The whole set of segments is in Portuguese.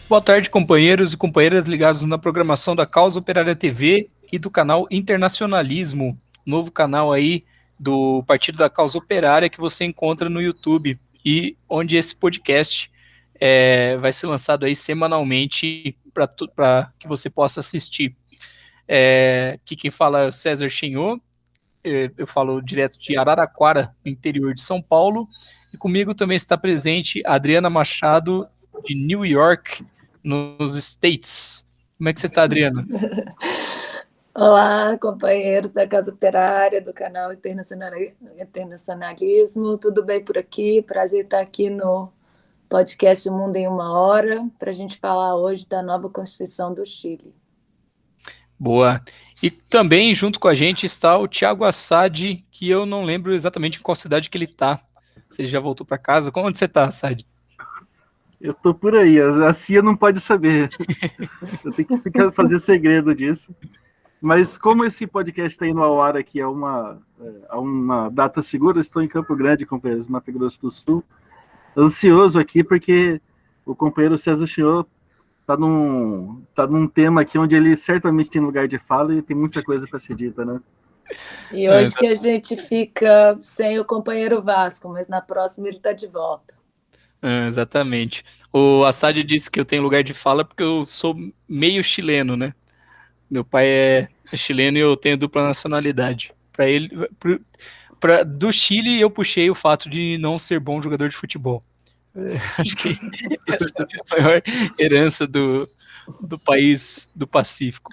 Boa tarde, companheiros e companheiras ligados na programação da Causa Operária TV e do canal Internacionalismo, novo canal aí do Partido da Causa Operária que você encontra no YouTube e onde esse podcast vai ser lançado aí semanalmente para que você possa assistir. Aqui quem fala é o César Chenhô, eu falo direto de Araraquara, no interior de São Paulo, e comigo também está presente a Adriana Machado, de New York, nos States. Como é que você está, Adriana? Olá, companheiros da Casa Operária, do canal Internacionalismo, tudo bem por aqui? Prazer estar aqui no podcast Mundo em Uma Hora, para a gente falar hoje da nova Constituição do Chile. Boa. E também junto com a gente está o Thiago Assad, que eu não lembro exatamente em qual cidade que ele está. Se ele já voltou para casa. Onde você está, Assad? Eu tô por aí, a CIA não pode saber. Eu tenho que fazer segredo disso. Mas como esse podcast está indo ao ar aqui a uma data segura, estou em Campo Grande, companheiros, Mato Grosso do Sul. Ansioso aqui porque o companheiro César Chenhô tá num tema aqui onde ele certamente tem lugar de fala e tem muita coisa para ser dita, né? E hoje que a gente fica sem o companheiro Vasco, mas na próxima ele está de volta. Exatamente. O Assad disse que eu tenho lugar de fala porque eu sou meio chileno, né? Meu pai é chileno e eu tenho dupla nacionalidade. Para ele, do Chile eu puxei o fato de não ser bom jogador de futebol. Acho que essa é a maior herança do país do Pacífico.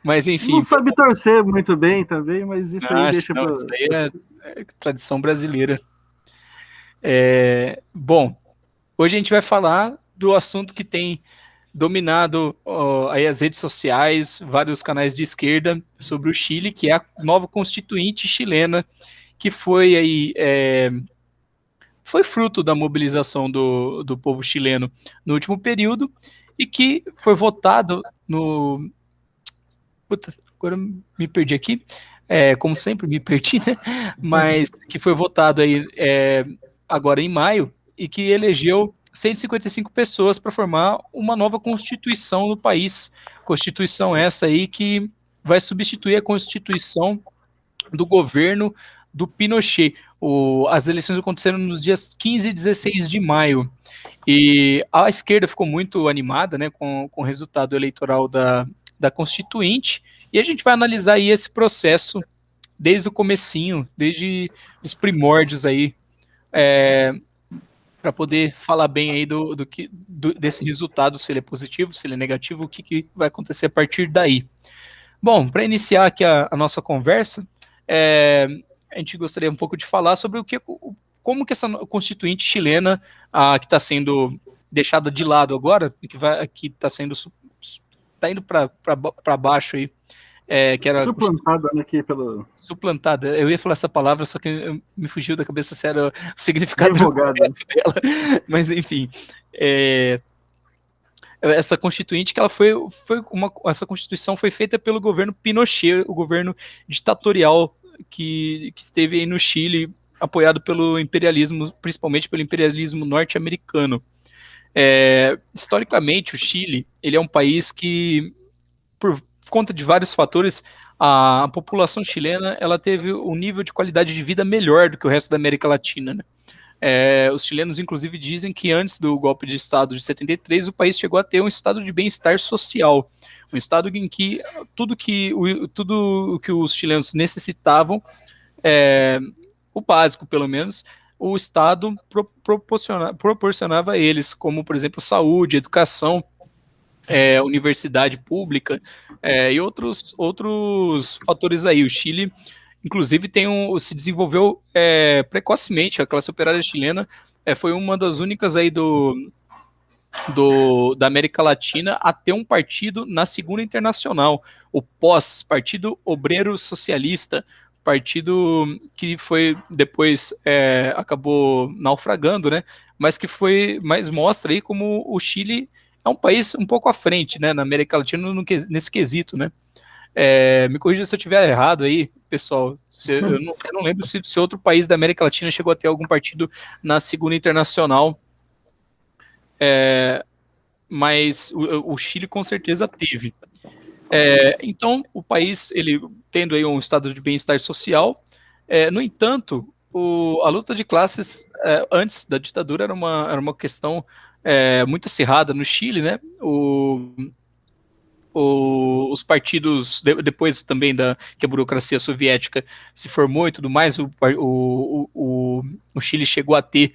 Mas enfim. Não sabe torcer muito bem também, mas isso aí deixa para. Isso aí é tradição brasileira. Bom, hoje a gente vai falar do assunto que tem dominado aí as redes sociais, vários canais de esquerda sobre o Chile, que é a nova constituinte chilena, que foi aí foi fruto da mobilização do povo chileno no último período e que foi votado no... Puta, agora me perdi aqui, como sempre me perdi, né? Mas que foi votado aí agora em maio e que elegeu 155 pessoas para formar uma nova constituição no país. Constituição essa aí que vai substituir a constituição do governo do Pinochet. As eleições aconteceram nos dias 15 e 16 de maio. E a esquerda ficou muito animada, né, com o resultado eleitoral da Constituinte. E a gente vai analisar aí esse processo desde o comecinho, desde os primórdios aí, para poder falar bem aí desse resultado, se ele é positivo, se ele é negativo, o que vai acontecer a partir daí. Bom, para iniciar aqui a nossa conversa, a gente gostaria um pouco de falar sobre como que essa constituinte chilena, que está sendo deixada de lado agora, que está indo para baixo aí, que era suplantada aqui pelo... Suplantada, eu ia falar essa palavra, só que me fugiu da cabeça se era o significado dela, mas enfim, essa constituinte que ela essa constituição foi feita pelo governo Pinochet, o governo ditatorial que esteve aí no Chile, apoiado pelo imperialismo, principalmente pelo imperialismo norte-americano. Historicamente, o Chile, ele é um país que, por conta de vários fatores, a população chilena ela teve um nível de qualidade de vida melhor do que o resto da América Latina, né? Os chilenos, inclusive, dizem que antes do golpe de Estado de 73, o país chegou a ter um estado de bem-estar social, um estado em que tudo que os chilenos necessitavam, o básico pelo menos, o Estado proporcionava a eles, como, por exemplo, saúde, educação, universidade pública e outros fatores aí. O Chile, inclusive, se desenvolveu precocemente. A classe operária chilena foi uma das únicas aí da América Latina a ter um partido na Segunda Internacional, o POS, Partido Obreiro Socialista, partido que foi depois acabou naufragando, né? Mas mostra aí como o Chile é um país um pouco à frente, né, na América Latina nesse quesito, né? Me corrija se eu estiver errado aí, pessoal. Eu não lembro se outro país da América Latina chegou a ter algum partido na Segunda Internacional. mas o Chile com certeza teve. Então, o país, ele tendo aí um estado de bem-estar social, no entanto, a luta de classes antes da ditadura era uma questão muito acirrada no Chile, né? Os partidos, depois também que a burocracia soviética se formou e tudo mais, o Chile chegou a ter,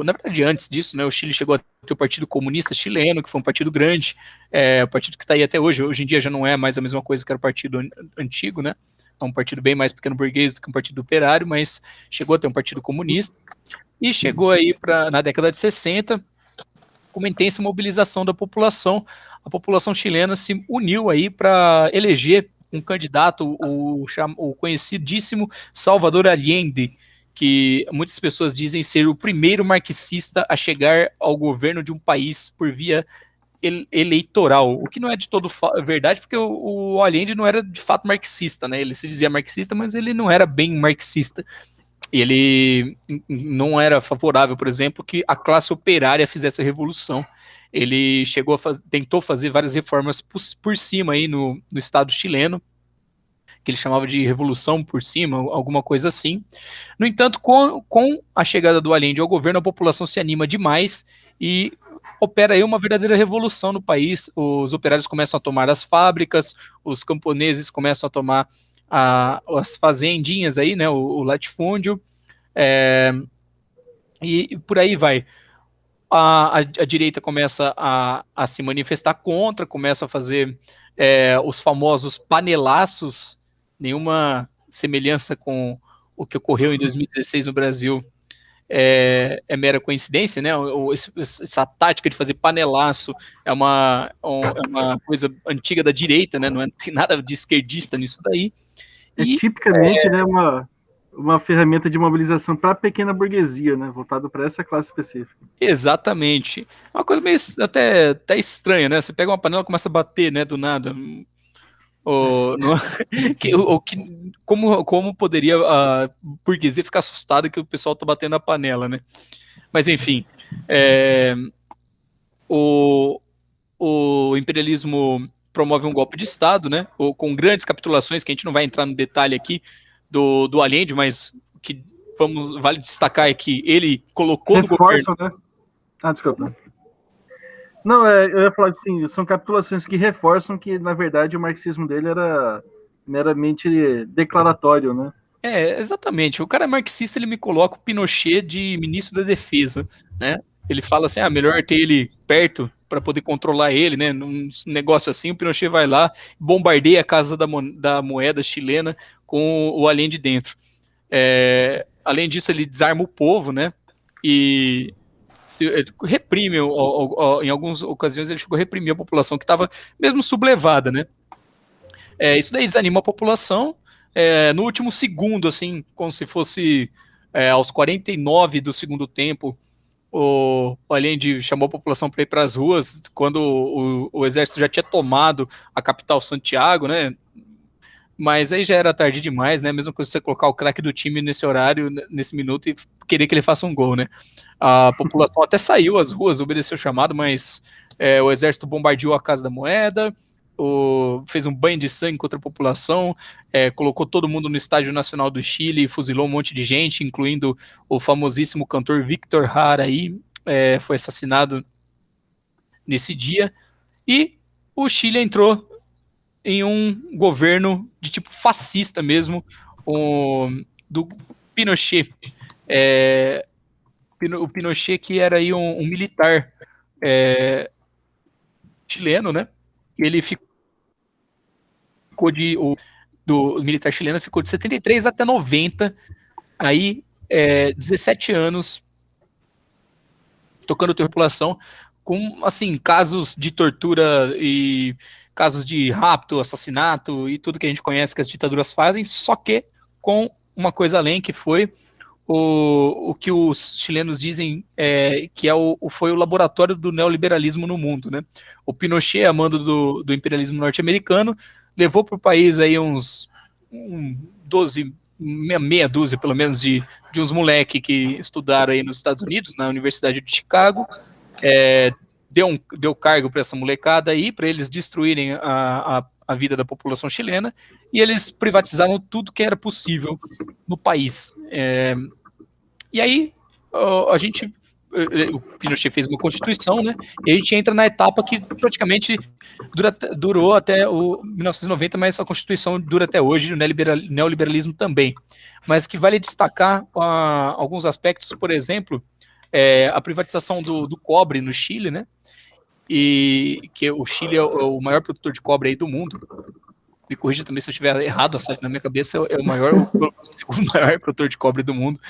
na verdade antes disso, né, o Chile chegou a ter o Partido Comunista Chileno, que foi um partido grande, o partido que está aí até hoje em dia já não é mais a mesma coisa que era o partido antigo, né, é um partido bem mais pequeno burguês do que um partido operário, mas chegou a ter um partido comunista, e chegou aí na década de 60, com uma intensa mobilização da população. A população chilena se uniu aí para eleger um candidato, o conhecidíssimo Salvador Allende, que muitas pessoas dizem ser o primeiro marxista a chegar ao governo de um país por via eleitoral, o que não é de todo verdade, porque o Allende não era de fato marxista, né? Ele se dizia marxista, mas ele não era bem marxista. Ele não era favorável, por exemplo, que a classe operária fizesse a revolução. Ele tentou fazer várias reformas por cima aí no Estado chileno, que ele chamava de revolução por cima, alguma coisa assim. No entanto, com a chegada do Allende ao governo, a população se anima demais e opera aí uma verdadeira revolução no país. Os operários começam a tomar as fábricas, os camponeses começam a tomar as fazendinhas aí, né, o latifúndio, e por aí vai. A direita começa a se manifestar contra, começa a fazer os famosos panelaços, nenhuma semelhança com o que ocorreu em 2016 no Brasil mera coincidência, né? Essa tática de fazer panelaço é uma coisa antiga da direita, né? Não tem nada de esquerdista nisso daí. Tipicamente, né, uma ferramenta de mobilização para a pequena burguesia, né, voltado para essa classe específica. Exatamente. Uma coisa meio até estranha, né? Você pega uma panela e começa a bater, né, do nada. Como poderia a burguesia ficar assustada que o pessoal tá batendo na panela, né? Mas enfim, o imperialismo promove um golpe de Estado, né? Com grandes capitulações, que a gente não vai entrar no detalhe aqui do Allende, mas que vale destacar é que ele colocou no governo... né? Desculpa. Não, eu ia falar assim, são capitulações que reforçam que, na verdade, o marxismo dele era meramente declaratório, né? Exatamente. O cara é marxista, ele me coloca o Pinochet de ministro da Defesa, né? Ele fala assim, melhor ter ele perto para poder controlar ele, né? Num negócio assim, o Pinochet vai lá, bombardeia a casa da moeda chilena com o Allende dentro. Além disso, ele desarma o povo, né? E reprime, em algumas ocasiões ele chegou a reprimir a população que estava mesmo sublevada, né? Isso daí desanima a população. No último segundo, assim, como se fosse aos 49 do segundo tempo, o Allende chamou a população para ir para as ruas, quando o exército já tinha tomado a capital Santiago, né? Mas aí já era tarde demais, né? Mesmo que você colocar o craque do time nesse horário, nesse minuto, e querer que ele faça um gol, né? A população até saiu às ruas, obedeceu o chamado, mas o exército bombardeou a Casa da Moeda, fez um banho de sangue contra a população, colocou todo mundo no Estádio Nacional do Chile e fuzilou um monte de gente, incluindo o famosíssimo cantor Victor Jara, aí, foi assassinado nesse dia, e o Chile entrou em um governo de tipo fascista mesmo, do Pinochet. O Pinochet, que era aí um militar chileno, né? E ele ficou do militar chileno ficou de 73 até 90, aí 17 anos tocando terror à população, com assim casos de tortura e casos de rapto, assassinato e tudo que a gente conhece que as ditaduras fazem, só que com uma coisa além, que foi o que os chilenos dizem que foi o laboratório do neoliberalismo no mundo, né? O Pinochet, a mando do imperialismo norte-americano, levou para o país aí meia dúzia, pelo menos, de uns moleques que estudaram aí nos Estados Unidos, na Universidade de Chicago, deu cargo para essa molecada aí, para eles destruírem a vida da população chilena, e eles privatizaram tudo que era possível no país. E aí, o Pinochet fez uma constituição, né? E a gente entra na etapa que praticamente durou até o 1990, mas a constituição dura até hoje, o neoliberalismo também. Mas que vale destacar alguns aspectos, por exemplo, a privatização do cobre no Chile, né? E que o Chile é o maior produtor de cobre aí do mundo. Me corrija também se eu estiver errado, na minha cabeça é o segundo maior produtor de cobre do mundo,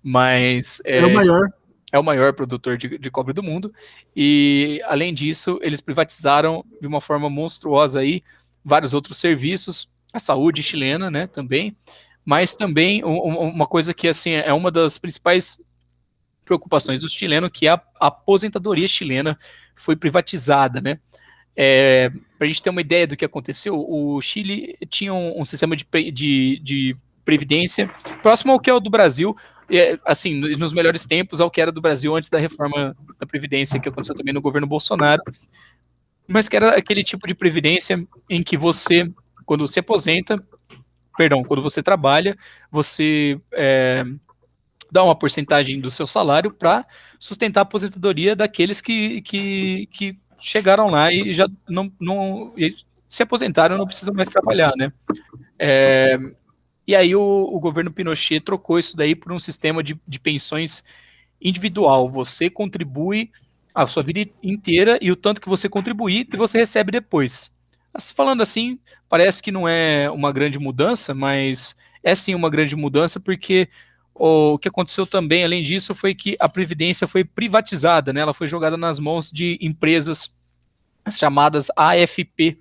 mas é o maior. É o maior produtor de cobre do mundo, e além disso, eles privatizaram de uma forma monstruosa aí vários outros serviços, a saúde chilena, né, também, mas também uma coisa que, assim, é uma das principais preocupações dos chilenos, que a aposentadoria chilena foi privatizada, né. Para a gente ter uma ideia do que aconteceu, o Chile tinha um sistema de previdência próximo ao que é o do Brasil, assim, nos melhores tempos ao que era do Brasil antes da reforma da Previdência, que aconteceu também no governo Bolsonaro, mas que era aquele tipo de previdência em que você, quando você quando você trabalha, você dá uma porcentagem do seu salário para sustentar a aposentadoria daqueles que chegaram lá e já não se aposentaram, não precisam mais trabalhar, né? E aí o governo Pinochet trocou isso daí por um sistema de pensões individual. Você contribui a sua vida inteira e o tanto que você contribuir, você recebe depois. Falando assim, parece que não é uma grande mudança, mas é sim uma grande mudança, porque o que aconteceu também, além disso, foi que a Previdência foi privatizada, né? Ela foi jogada nas mãos de empresas chamadas AFP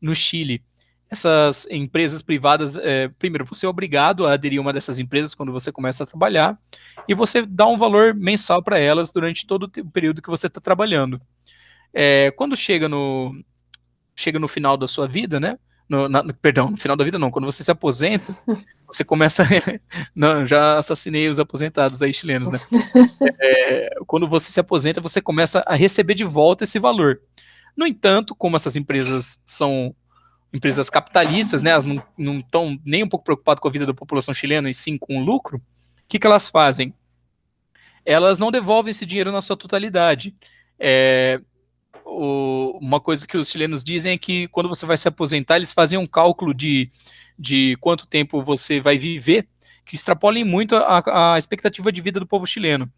no Chile. Essas empresas privadas, primeiro, você é obrigado a aderir a uma dessas empresas quando você começa a trabalhar, e você dá um valor mensal para elas durante todo o período que você está trabalhando. Quando chega no final da sua vida, né? Perdão, no final da vida não, quando você se aposenta, você começa... Não, já assassinei os aposentados aí chilenos, né? Quando você se aposenta, você começa a receber de volta esse valor. No entanto, como essas empresas são empresas capitalistas, né, elas não estão nem um pouco preocupadas com a vida da população chilena, e sim com o lucro, o que elas fazem? Elas não devolvem esse dinheiro na sua totalidade. Uma coisa que os chilenos dizem é que quando você vai se aposentar, eles fazem um cálculo de quanto tempo você vai viver, que extrapolem muito a expectativa de vida do povo chileno.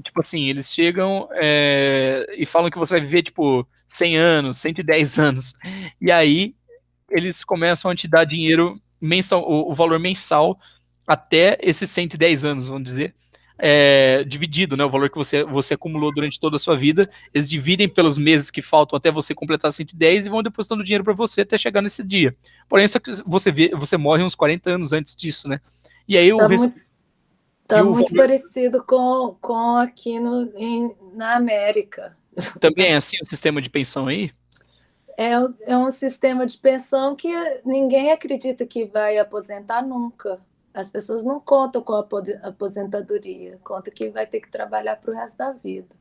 Tipo assim, eles chegam e falam que você vai viver, tipo, 100 anos, 110 anos, e aí eles começam a te dar dinheiro mensal, o valor mensal até esses 110 anos, vamos dizer, dividido, né, o valor que você acumulou durante toda a sua vida, eles dividem pelos meses que faltam até você completar 110 e vão depositando dinheiro para você até chegar nesse dia. Porém, só que você morre uns 40 anos antes disso, né, e aí Tá muito parecido com aqui na América. Também é assim o sistema de pensão aí? É um sistema de pensão que ninguém acredita que vai aposentar nunca. As pessoas não contam com a aposentadoria, contam que vai ter que trabalhar para o resto da vida.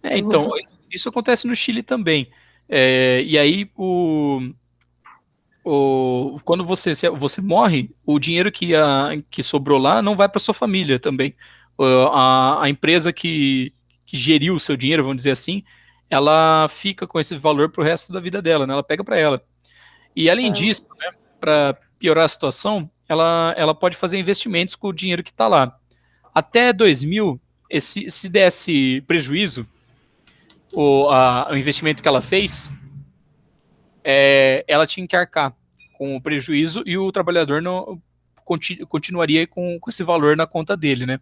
Então, isso acontece no Chile também. E aí, quando você morre, o dinheiro que sobrou lá não vai para sua família também. A empresa que geriu o seu dinheiro, vamos dizer assim, ela fica com esse valor para o resto da vida dela, né? Ela pega para ela. E além disso, né, para piorar a situação, ela pode fazer investimentos com o dinheiro que está lá. Até 2000, se desse prejuízo, o investimento que ela fez, ela tinha que arcar com o prejuízo e o trabalhador não continuaria com esse valor na conta dele, né?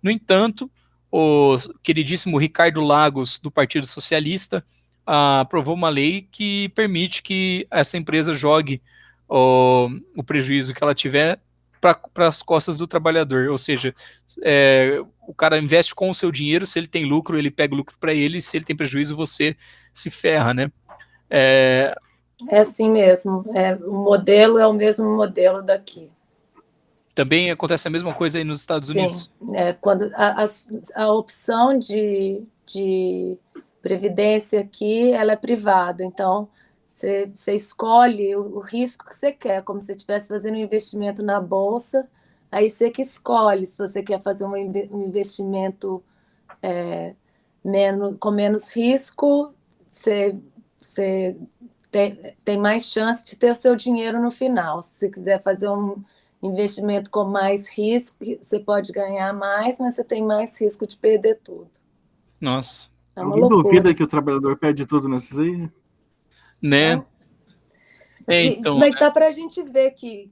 No entanto, o queridíssimo Ricardo Lagos, do Partido Socialista, aprovou uma lei que permite que essa empresa jogue o prejuízo que ela tiver para as costas do trabalhador, ou seja, o cara investe com o seu dinheiro, se ele tem lucro, ele pega o lucro para ele, se ele tem prejuízo, você se ferra, né? É assim mesmo, o modelo é o mesmo modelo daqui. Também acontece a mesma coisa aí nos Estados Unidos? Sim, quando a opção de de previdência aqui, ela é privada. Então, você escolhe o risco que você quer, como se você estivesse fazendo um investimento na bolsa, aí você que escolhe se você quer fazer um investimento com menos risco, você tem mais chance de ter o seu dinheiro no final. Se você quiser fazer um investimento com mais risco, você pode ganhar mais, mas você tem mais risco de perder tudo. Nossa. É uma Alguém duvida loucura. que o trabalhador perde tudo nesses aí? Né? Então, Mas dá para a gente ver que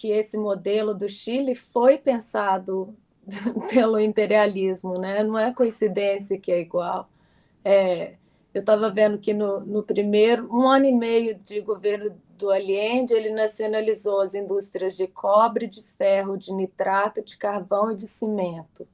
esse modelo do Chile foi pensado pelo imperialismo, né? Não é coincidência que é igual. Eu estava vendo que no primeiro 1 ano e meio de governo do Allende, ele nacionalizou as indústrias de cobre, de ferro, de nitrato, de carvão e de cimento.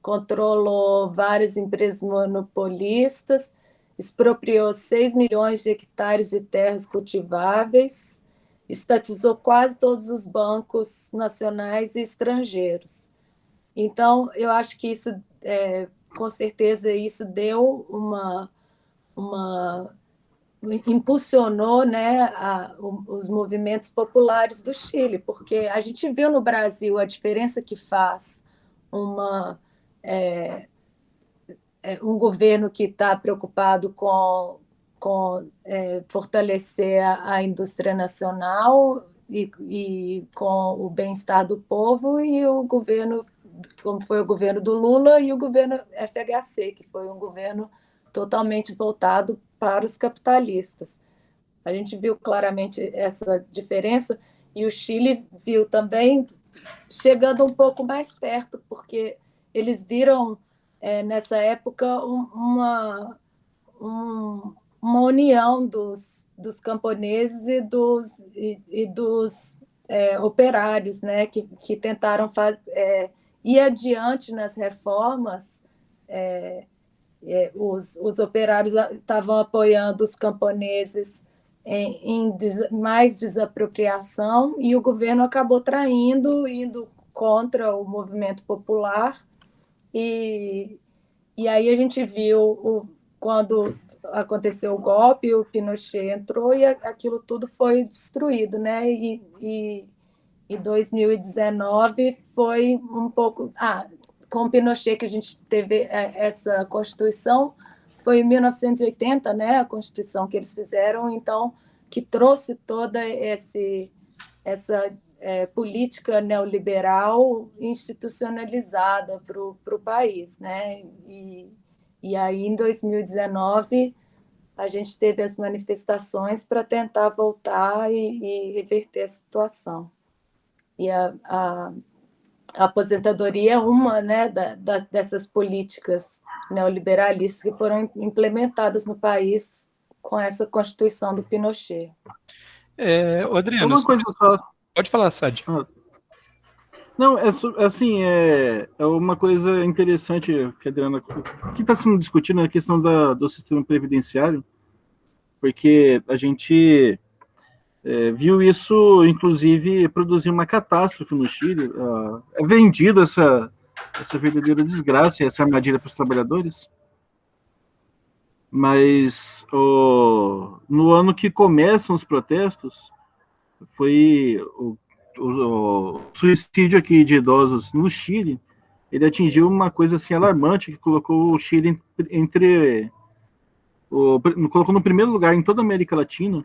Controlou várias empresas monopolistas, expropriou 6 milhões de hectares de terras cultiváveis, estatizou quase todos os bancos nacionais e estrangeiros. Então, eu acho que isso, com certeza, isso deu impulsionou, né, os movimentos populares do Chile, porque a gente viu no Brasil a diferença que faz um governo que está preocupado com fortalecer a indústria nacional e com o bem-estar do povo, e o governo, como foi o governo do Lula, e o governo FHC, que foi um governo totalmente voltado para os capitalistas. A gente viu claramente essa diferença, e o Chile viu também, chegando um pouco mais perto, porque eles viram nessa época uma união dos camponeses e dos operários, né, que tentaram ir adiante nas reformas. Os operários estavam apoiando os camponeses em mais desapropriação, e o governo acabou indo contra o movimento popular. E aí a gente viu quando aconteceu o golpe, o Pinochet entrou e aquilo tudo foi destruído, né? E 2019 foi um pouco... com o Pinochet que a gente teve essa Constituição, foi em 1980, né? A Constituição que eles fizeram, então, que trouxe toda essa política neoliberal institucionalizada para o país, né? E aí, em 2019, a gente teve as manifestações para tentar voltar e reverter a situação. E a aposentadoria é uma, né, dessas políticas neoliberalistas que foram implementadas no país com essa Constituição do Pinochet. Adriano, Uma coisa só. Pode falar, Sadi. Não, assim, é uma coisa interessante que a Adriana, que está sendo discutido é a questão do sistema previdenciário, porque a gente viu isso, inclusive, produzir uma catástrofe no Chile. É vendido essa verdadeira desgraça, essa armadilha para os trabalhadores. Mas no ano que começam os protestos, foi o suicídio aqui de idosos no Chile, ele atingiu uma coisa assim alarmante, que colocou o Chile colocou no primeiro lugar em toda a América Latina.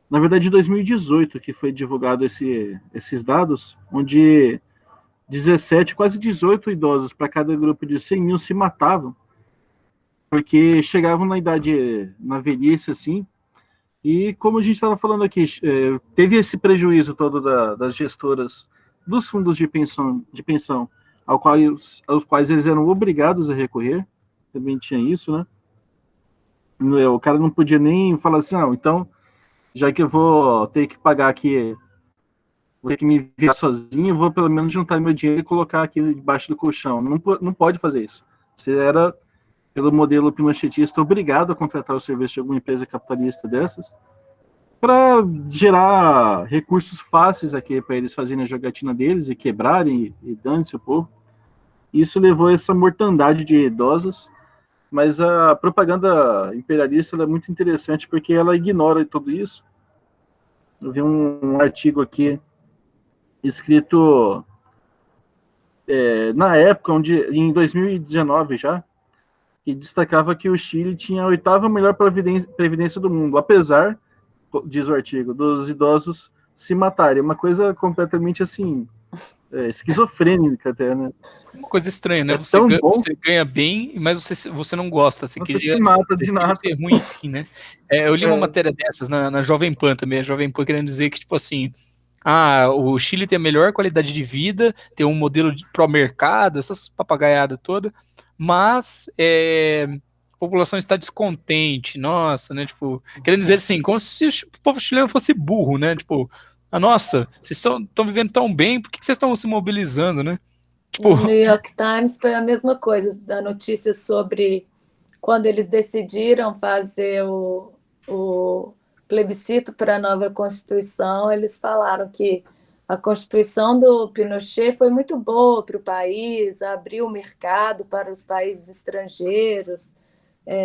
Na verdade, em 2018 que foi divulgado esses dados, onde 17, quase 18 idosos para cada grupo de 100 mil se matavam, porque chegavam na velhice, assim, e como a gente estava falando aqui, teve esse prejuízo todo das gestoras dos fundos de pensão aos quais eles eram obrigados a recorrer, também tinha isso, né? O cara não podia nem falar assim, então, já que eu vou ter que pagar aqui, vou ter que me virar sozinho, vou pelo menos juntar meu dinheiro e colocar aqui debaixo do colchão. Não pode fazer isso. Você era, pelo modelo pinochetista, obrigado a contratar o serviço de alguma empresa capitalista dessas para gerar recursos fáceis aqui para eles fazerem a jogatina deles e quebrarem e dane-se o povo. Isso levou a essa mortandade de idosos, mas a propaganda imperialista ela é muito interessante porque ela ignora tudo isso. Eu vi um artigo aqui escrito na época, em 2019 já, que destacava que o Chile tinha a 8ª melhor previdência do mundo, apesar, diz o artigo, dos idosos se matarem. Uma coisa completamente assim, esquizofrênica até, né? Uma coisa estranha, né? É tão bom. Você ganha bem, mas você não gosta. Você se mata de nada. Ser ruim, enfim, né? Eu li uma matéria dessas na Jovem Pan também, a Jovem Pan querendo dizer que, tipo assim, o Chile tem a melhor qualidade de vida, tem um modelo pró-mercado, essas papagaiadas toda, mas a população está descontente, nossa, né? Tipo, querendo dizer assim, como se o povo chileno fosse burro, né? Tipo, nossa, vocês estão vivendo tão bem, por que vocês estão se mobilizando, né? Tipo... No New York Times foi a mesma coisa, da notícia sobre quando eles decidiram fazer o plebiscito para a nova Constituição, eles falaram que a Constituição do Pinochet foi muito boa para o país, abriu o mercado para os países estrangeiros,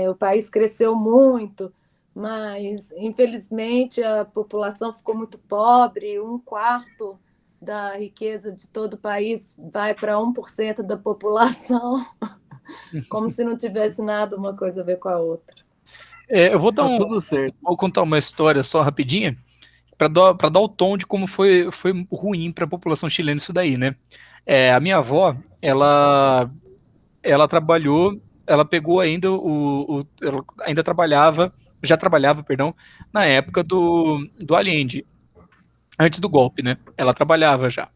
o país cresceu muito, mas, infelizmente, a população ficou muito pobre, 1/4 da riqueza de todo o país vai para 1% da população, como se não tivesse nada uma coisa a ver com a outra. Eu vou tudo certo. Vou contar uma história só rapidinha, para dar o tom de como foi ruim para a população chilena isso daí, né? A minha avó, ela trabalhou, ela pegou ainda ela ainda já trabalhava, perdão, na época do Allende, antes do golpe, né? Ela trabalhava já.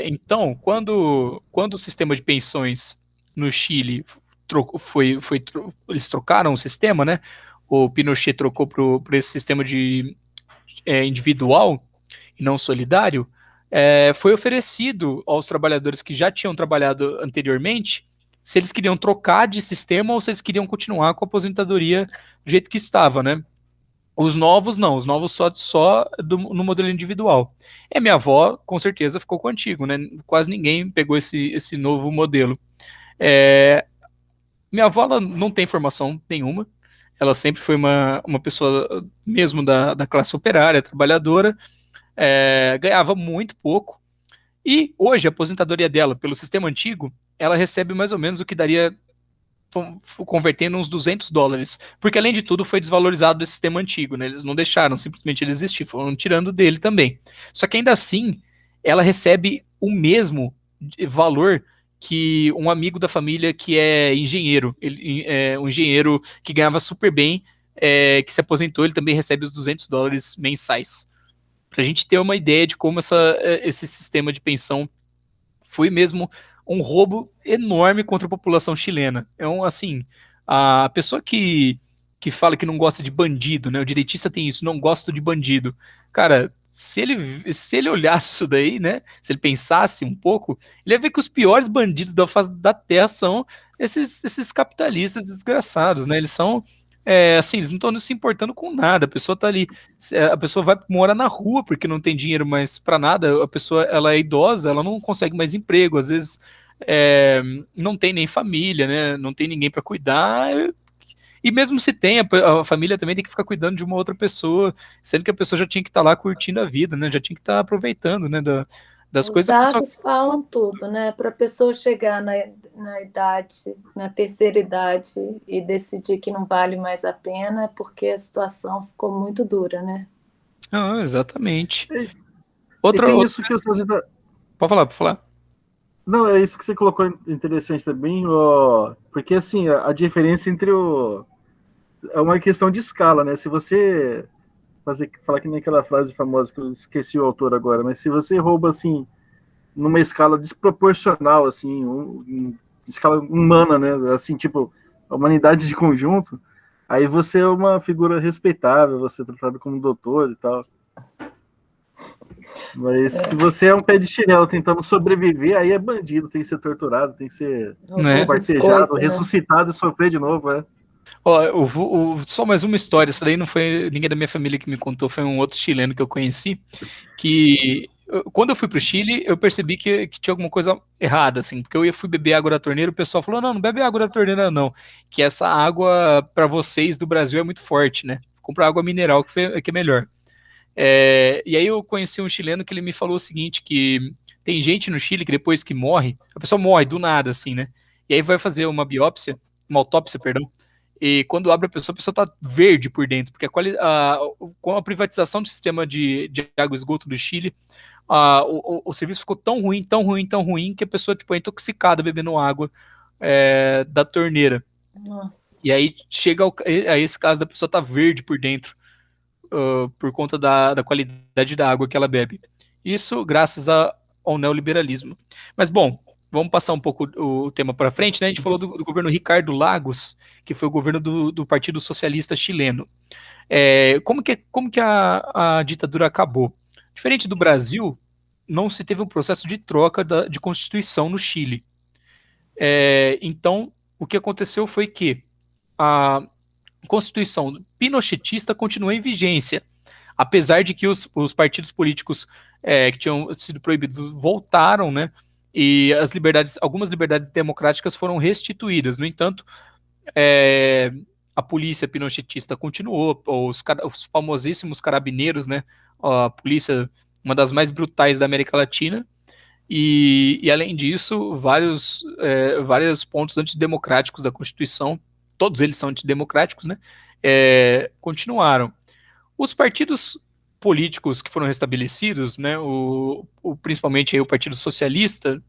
Então, quando o sistema de pensões no Chile eles trocaram o sistema, né? O Pinochet trocou para esse sistema de individual e não solidário. Foi oferecido aos trabalhadores que já tinham trabalhado anteriormente se eles queriam trocar de sistema ou se eles queriam continuar com a aposentadoria do jeito que estava, né? Os novos não, os novos só no modelo individual. Minha avó, com certeza, ficou com o antigo, né? Quase ninguém pegou esse novo modelo. Minha avó ela não tem formação nenhuma, ela sempre foi uma pessoa mesmo da classe operária, trabalhadora, ganhava muito pouco, e hoje a aposentadoria dela, pelo sistema antigo, ela recebe mais ou menos o que daria, convertendo uns $200, porque além de tudo foi desvalorizado esse sistema antigo, né? Eles não deixaram simplesmente ele existir, foram tirando dele também. Só que ainda assim, ela recebe o mesmo valor que um amigo da família que é engenheiro, um engenheiro que ganhava super bem, que se aposentou, ele também recebe os $200 mensais. Para a gente ter uma ideia de como esse sistema de pensão foi mesmo um roubo enorme contra a população chilena. Assim, a pessoa que fala que não gosta de bandido, né? O direitista tem isso, não gosta de bandido. Cara, se ele olhasse isso daí, né? Se ele pensasse um pouco, ele ia ver que os piores bandidos da face da terra são esses capitalistas desgraçados, né? Eles são assim, eles não estão se importando com nada. A pessoa tá ali, a pessoa vai morar na rua porque não tem dinheiro mais para nada. A pessoa ela é idosa, ela não consegue mais emprego, às vezes não tem nem família, né? Não tem ninguém para cuidar. E mesmo se tem, a família também tem que ficar cuidando de uma outra pessoa, sendo que a pessoa já tinha que estar lá curtindo a vida, né? Já tinha que estar aproveitando, né? Das coisas. Os dados falam tudo, né? Para a pessoa chegar na idade, na terceira idade e decidir que não vale mais a pena, é porque a situação ficou muito dura, né? Exatamente. Isso que você tá... Pode falar. Não, é isso que você colocou interessante também, porque assim, a diferença entre é uma questão de escala, né? Se você falar que nem aquela frase famosa que eu esqueci o autor agora, mas se você rouba assim numa escala desproporcional, assim, em escala humana, né? Assim, tipo, a humanidade de conjunto, aí você é uma figura respeitável, você é tratado como doutor e tal. Mas se você é um pé de chinelo tentando sobreviver, aí é bandido, tem que ser torturado, tem que ser esquartejado, ressuscitado e sofrer de novo, Só mais uma história, isso daí não foi ninguém da minha família que me contou, foi um outro chileno que eu conheci, que quando eu fui pro Chile, eu percebi que tinha alguma coisa errada, assim, porque eu fui beber água da torneira, o pessoal falou, não bebe água da torneira não, que essa água para vocês do Brasil é muito forte, né? Compra água mineral que é melhor. E aí eu conheci um chileno que ele me falou o seguinte, que tem gente no Chile que depois que morre, a pessoa morre do nada, assim, né? E aí vai fazer uma autópsia, perdão, e quando abre a pessoa tá verde por dentro, porque com a privatização do sistema de água e esgoto do Chile, o serviço ficou tão ruim, tão ruim, tão ruim, que a pessoa tipo, é intoxicada bebendo água da torneira. Nossa. E aí chega a esse caso da pessoa tá verde por dentro, por conta da qualidade da água que ela bebe. Isso graças ao neoliberalismo. Mas, bom, vamos passar um pouco o tema para frente, né? A gente falou do governo Ricardo Lagos, que foi o governo do Partido Socialista Chileno. Como que a ditadura acabou? Diferente do Brasil, não se teve um processo de troca de Constituição no Chile. Então, o que aconteceu foi que a Constituição pinochetista continua em vigência, apesar de que os partidos políticos que tinham sido proibidos voltaram, né? E algumas liberdades democráticas foram restituídas. No entanto, a polícia pinochetista continuou, os famosíssimos carabineiros, né? A polícia, uma das mais brutais da América Latina, e além disso, vários pontos antidemocráticos da Constituição, todos eles são antidemocráticos, né? Continuaram. Os partidos políticos que foram restabelecidos, né? Principalmente aí o Partido Socialista,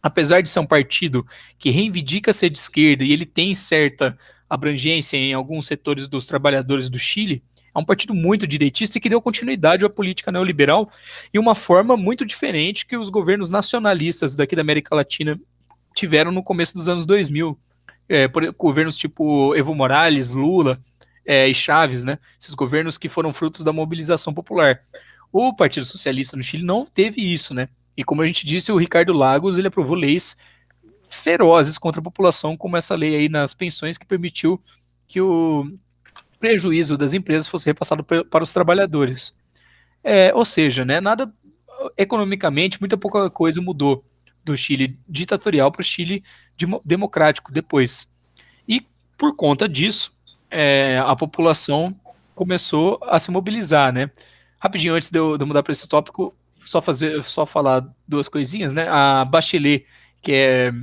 apesar de ser um partido que reivindica ser de esquerda e ele tem certa abrangência em alguns setores dos trabalhadores do Chile, é um partido muito direitista e que deu continuidade à política neoliberal e uma forma muito diferente que os governos nacionalistas daqui da América Latina tiveram no começo dos anos 2000. Governos tipo Evo Morales, Lula e Chaves, né? Esses governos que foram frutos da mobilização popular. O Partido Socialista no Chile não teve isso, né? E como a gente disse, o Ricardo Lagos ele aprovou leis ferozes contra a população, como essa lei aí nas pensões que permitiu que o prejuízo das empresas fosse repassado para os trabalhadores. Ou seja, né, nada economicamente, muita pouca coisa mudou do Chile ditatorial para o Chile democrático depois. E por conta disso, a população começou a se mobilizar, né? Rapidinho, antes de eu mudar para esse tópico, só falar duas coisinhas, né? A Bachelet, que é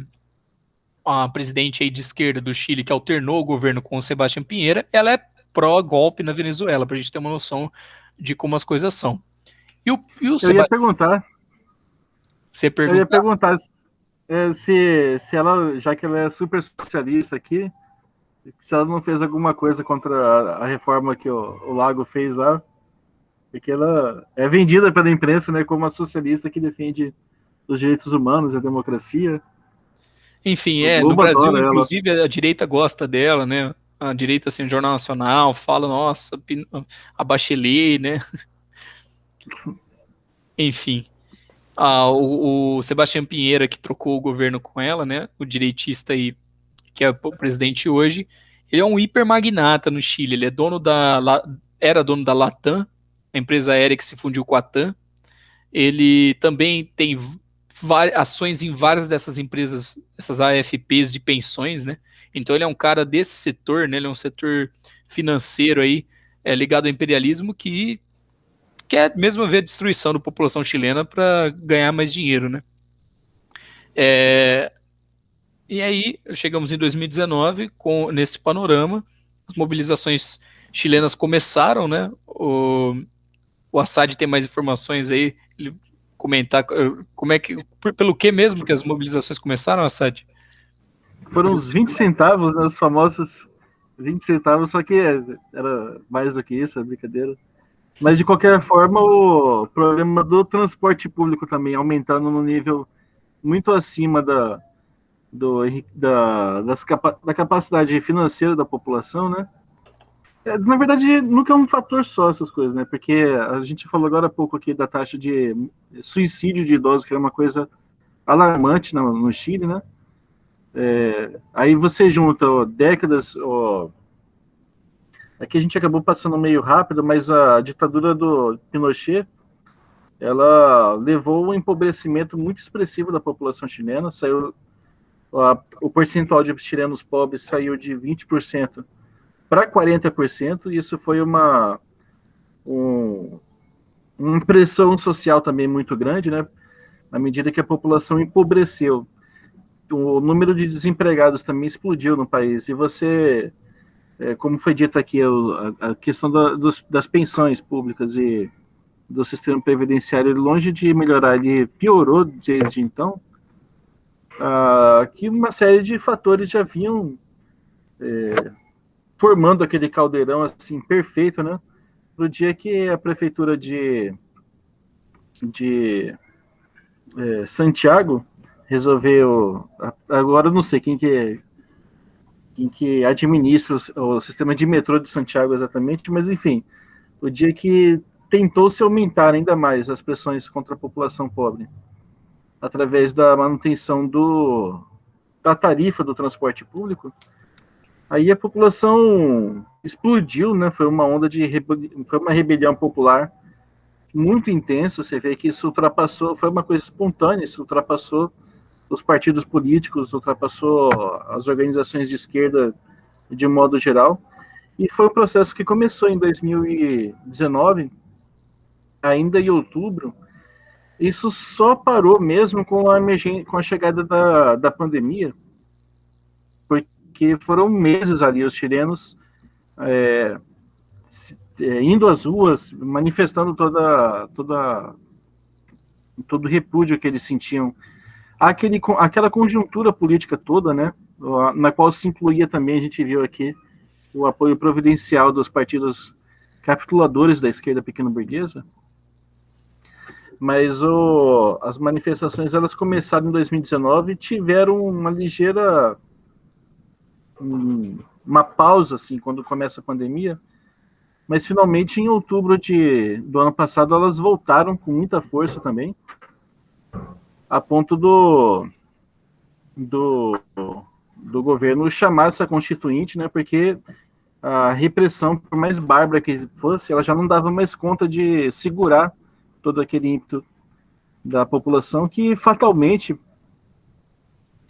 a presidente aí de esquerda do Chile, que alternou o governo com o Sebastián Piñera, ela é pró-golpe na Venezuela, para a gente ter uma noção de como as coisas são. Eu ia perguntar. Você perguntar? Eu ia perguntar se ela, já que ela é super socialista aqui, se ela não fez alguma coisa contra a reforma que o Lago fez lá, porque ela é vendida pela imprensa, né, como uma socialista que defende os direitos humanos, a democracia. Enfim, no Brasil, inclusive, a direita gosta dela, né? A direita, assim, o Jornal Nacional fala, nossa, a Bachelet, né? Enfim. O Sebastián Piñera, que trocou o governo com ela, né? O direitista aí, que é o presidente hoje, ele é um hipermagnata no Chile. Ele era dono da Latam, a empresa aérea que se fundiu com a TAM. Ele também tem ações em várias dessas empresas, essas AFPs de pensões, né? Então ele é um cara desse setor, né? Ele é um setor financeiro aí, ligado ao imperialismo, que quer mesmo ver a destruição da população chilena para ganhar mais dinheiro, né? E aí chegamos em 2019 nesse panorama, as mobilizações chilenas começaram, né? O Assad tem mais informações aí, ele comentar pelo que mesmo que as mobilizações começaram, Assad? Foram uns 20 centavos, né, os famosos 20 centavos, só que era mais do que isso, é brincadeira. Mas, de qualquer forma, o problema do transporte público também aumentando no nível muito acima da capacidade financeira da população, né? Na verdade, nunca é um fator só essas coisas, né? Porque a gente falou agora há pouco aqui da taxa de suicídio de idosos, que é uma coisa alarmante no Chile, né? Aí você junta décadas... Aqui a gente acabou passando meio rápido, mas a ditadura do Pinochet ela levou um empobrecimento muito expressivo da população chilena. O percentual de chilenos pobres saiu de 20% para 40%, e isso foi uma pressão social também muito grande, né? À medida que a população empobreceu. O número de desempregados também explodiu no país. E como foi dito aqui, a questão das pensões públicas e do sistema previdenciário, longe de melhorar, ele piorou desde então. Que uma série de fatores já vinham formando aquele caldeirão assim perfeito, né? No dia que a prefeitura de Santiago resolveu, agora eu não sei quem que administra o sistema de metrô de Santiago exatamente, mas enfim, o dia que tentou se aumentar ainda mais as pressões contra a população pobre, através da manutenção da tarifa do transporte público, aí a população explodiu, né? Foi uma onda foi uma rebelião popular muito intensa. Você vê que isso ultrapassou, foi uma coisa espontânea, isso ultrapassou os partidos políticos, ultrapassou as organizações de esquerda de modo geral, e foi um processo que começou em 2019, ainda em outubro. Isso só parou mesmo com a chegada da pandemia, porque foram meses ali os chilenos indo às ruas, manifestando todo o repúdio que eles sentiam. Aquela conjuntura política toda, né, na qual se incluía também, a gente viu aqui, o apoio providencial dos partidos capituladores da esquerda pequeno-burguesa. Mas as manifestações, elas começaram em 2019 e tiveram uma pausa, assim, quando começa a pandemia, mas finalmente em outubro do ano passado elas voltaram com muita força também, a ponto do governo chamar essa constituinte, né, porque a repressão, por mais bárbara que fosse, ela já não dava mais conta de segurar todo aquele ímpeto da população, que fatalmente,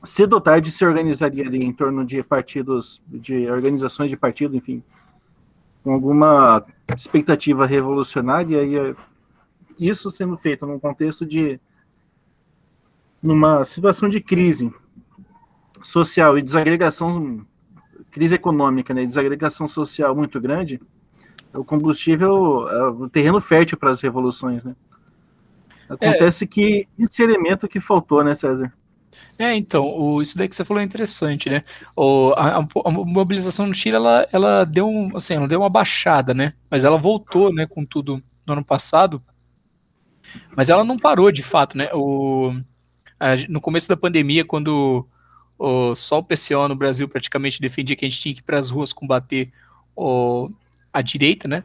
cedo ou tarde, se organizaria ali em torno de partidos, de organizações de partido, enfim, com alguma expectativa revolucionária, e isso sendo feito num contexto numa situação de crise social e desagregação, crise econômica, né, desagregação social muito grande, o combustível é o terreno fértil para as revoluções, né? Acontece que esse elemento que faltou, né, César? Então, isso daí que você falou é interessante, né? A mobilização no Chile, ela deu ela deu uma baixada, né? Mas ela voltou, né, com tudo no ano passado. Mas ela não parou, de fato, né? No começo da pandemia, quando só o PCO no Brasil praticamente defendia que a gente tinha que ir para as ruas combater a direita, né?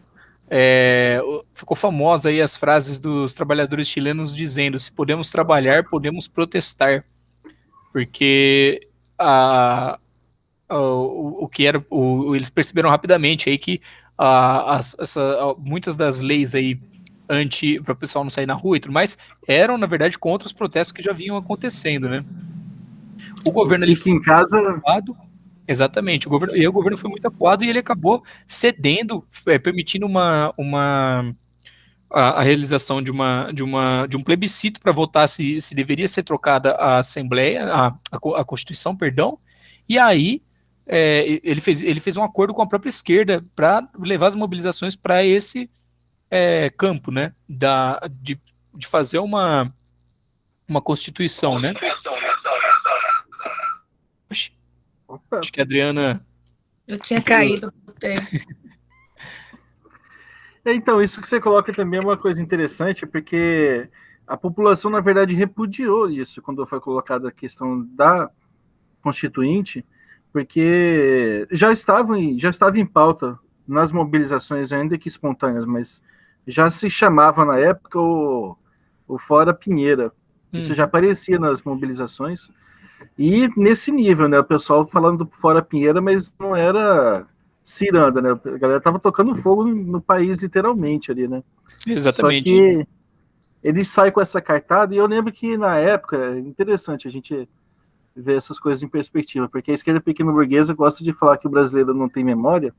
Ficou famosa aí as frases dos trabalhadores chilenos dizendo: se podemos trabalhar, podemos protestar. Porque eles perceberam rapidamente aí que muitas das leis aí para o pessoal não sair na rua e tudo mais eram, na verdade, contra os protestos que já vinham acontecendo, né? O governo ali foi em casa. acuado, exatamente. O governo foi muito acuado e ele acabou cedendo, permitindo a realização de um plebiscito para votar se deveria ser trocada a Assembleia, a Constituição, perdão, e aí ele fez um acordo com a própria esquerda para levar as mobilizações para esse campo, né, de fazer uma Constituição, né? Acho que a Adriana... Eu tinha caído. Então, isso que você coloca também é uma coisa interessante, porque a população, na verdade, repudiou isso quando foi colocada a questão da Constituinte, porque já estava em pauta nas mobilizações, ainda que espontâneas, mas já se chamava na época o Fora Pinheira. Isso já aparecia nas mobilizações. E nesse nível, né? O pessoal falando do Fora Pinheira, mas não era ciranda, né? A galera tava tocando fogo no país, literalmente, ali, né? Exatamente. Só que ele sai com essa cartada, e eu lembro que na época, é interessante a gente ver essas coisas em perspectiva, porque a esquerda pequeno-burguesa gosta de falar que o brasileiro não tem memória,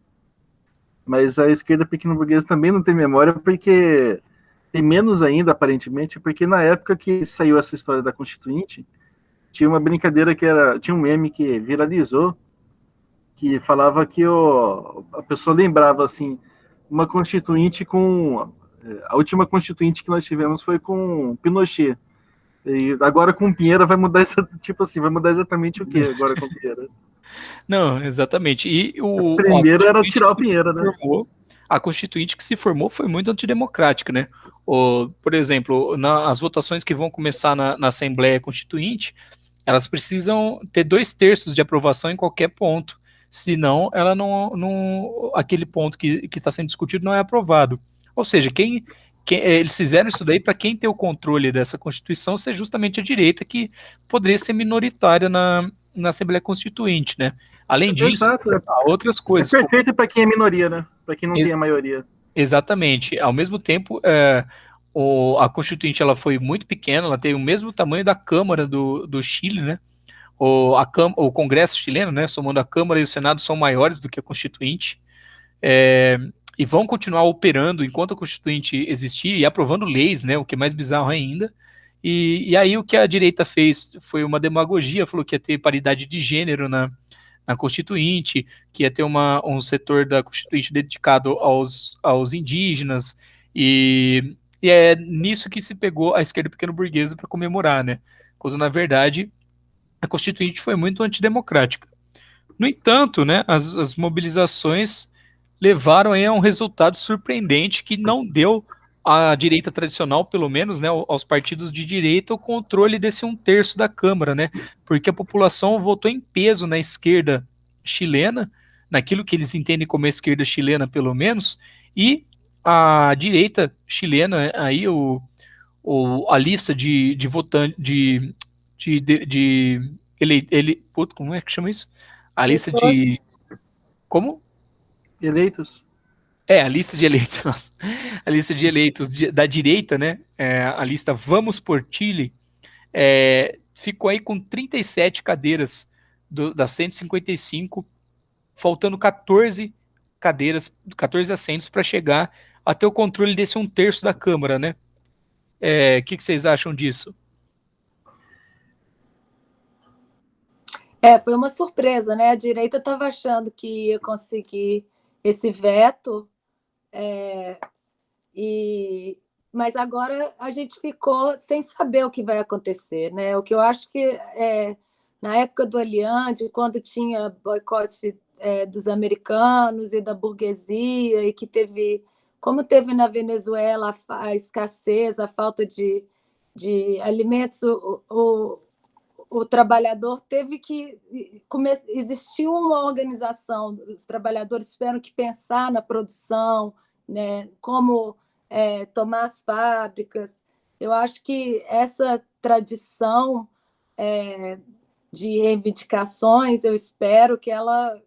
mas a esquerda pequeno-burguesa também não tem memória, porque tem menos ainda, aparentemente, porque na época que saiu essa história da Constituinte, tinha uma brincadeira tinha um meme que viralizou, que falava que a pessoa lembrava, assim, uma Constituinte a última Constituinte que nós tivemos foi com Pinochet. E agora com Pinheira vai mudar tipo assim, vai mudar exatamente o que agora com Pinheira? Não, exatamente. E a primeira era tirar o Pinheira, né? A Constituinte que se formou foi muito antidemocrática, né? Por exemplo, as votações que vão começar na Assembleia Constituinte, elas precisam ter 2/3 de aprovação em qualquer ponto. Senão, ela aquele ponto que está sendo discutido não é aprovado. Ou seja, eles fizeram isso daí para quem tem o controle dessa Constituição ser justamente a direita, que poderia ser minoritária na Assembleia Constituinte, né? Além disso, Exato, há outras coisas. É perfeito para quem é minoria, né? Para quem não tem a maioria. Exatamente. Ao mesmo tempo, a Constituinte ela foi muito pequena, ela tem o mesmo tamanho da Câmara do Chile, né? O Congresso chileno, né? Somando a Câmara e o Senado, são maiores do que a Constituinte. E vão continuar operando enquanto a Constituinte existir e aprovando leis, né? O que é mais bizarro ainda. E aí o que a direita fez foi uma demagogia, falou que ia ter paridade de gênero na Constituinte, que ia ter um setor da Constituinte dedicado aos indígenas, e é nisso que se pegou a esquerda pequeno-burguesa para comemorar, né? Quando, na verdade, a Constituinte foi muito antidemocrática. No entanto, né, as mobilizações levaram aí a um resultado surpreendente que não deu à direita tradicional, pelo menos, né, aos partidos de direita, o controle desse 1/3 da Câmara, né, porque a população votou em peso na esquerda chilena, naquilo que eles entendem como a esquerda chilena, pelo menos, e a direita chilena, aí a lista de votantes, como é que chama isso? A lista de... Como? Eleitos? A lista de eleitos, nossa. A lista de eleitos da direita, né? A lista Vamos por Chile, ficou aí com 37 cadeiras das 155, faltando 14 cadeiras, 14 assentos para chegar até o controle desse 1/3 da Câmara, né? O que vocês acham disso? Foi uma surpresa, né? A direita estava achando que ia conseguir esse veto, mas agora a gente ficou sem saber o que vai acontecer, né? O que eu acho que na época do Allende, quando tinha boicote dos americanos e da burguesia, e que como teve na Venezuela a escassez, a falta de alimentos, o trabalhador teve que existiu uma organização, os trabalhadores tiveram que pensar na produção, né, como tomar as fábricas. Eu acho que essa tradição de reivindicações, eu espero que ela